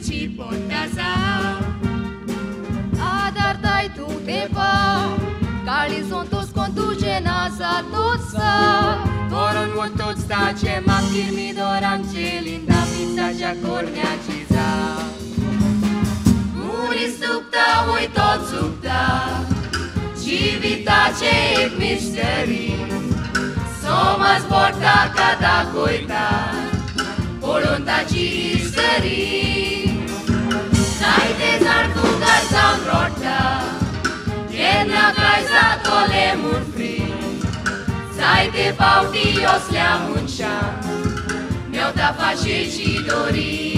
ci pontea sa. Dar dai tu te va, cali sunt toți conduce nasa toți sa. Voron mu tot sta ce ma firmi doram ce linda pizza ce cornea ciza. Muri stupta ui tot supta, ci vita ce e misteri. Soma sporta cada coita, volunta ci stări. Sai de zartu garzam rota, jedna kaisa tole mun fri. Sai de pauti os le amuncia, mi-au da face și dori.